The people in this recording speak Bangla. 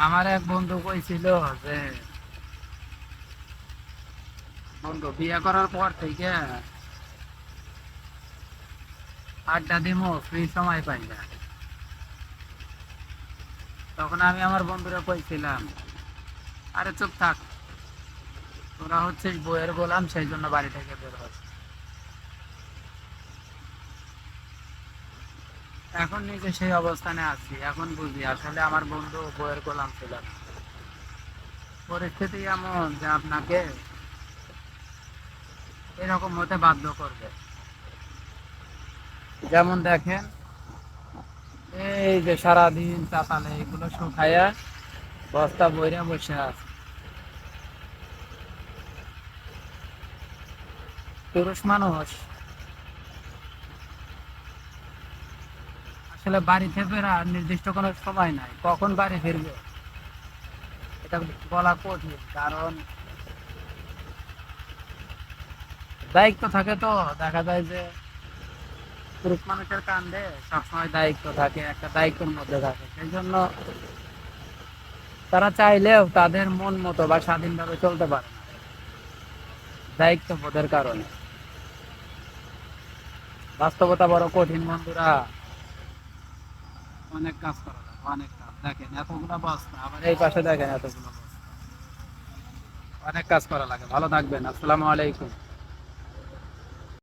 আমার এক বন্ধু কইছিল যে বন্ধু বিয়ে করার পর থেকে আড্ডা দিমু ফ্রি সময় পাই না। তখন আমি আমার বন্ধুরা কইছিলাম, আরে চুপ থাক, তোরা হচ্ছিস বইয়ের গোলাম, সেই জন্য বাড়ি থেকে বের হচ্ছে। এখন নিজে সেই অবস্থানে আছি, এখন বুঝি আসলে আমার বন্ধু বইয়ের গোলাম ছিল না। পরিস্থিতি এমন যে আপনাকে এরকম হতে বাধ্য করবে। যেমন দেখেন, এই যে সারাদিন চাতালে এগুলো শুকাইয়া বস্তা বইরা বসে আছে। পুরুষ মানুষ আসলে বাড়িতে ফেরার নির্দিষ্ট কোনো সময় নাই, কখন বাড়ি ফিরবে এটা বলা কঠিন। কারণ দায়িত্ব থাকে, তো দেখা যায় যে পুরুষ মানুষের কাঁধে সবসময় দায়িত্ব থাকে, একটা দায়িত্বের মধ্যে থাকে। সেই জন্য তারা চাইলেও তাদের মন মতো বা স্বাধীনভাবে চলতে পারে না, দায়িত্ববোধের কারণে। বাস্তবতা বড় কঠিন বন্ধুরা, অনেক কাজ করা লাগে, অনেক কাজ। দেখেন এতগুলো বস্তা, আবার এই পাশে দেখেন এতগুলো বস্তা, অনেক কাজ করা লাগে। ভালো থাকবেন, আসসালামু আলাইকুম।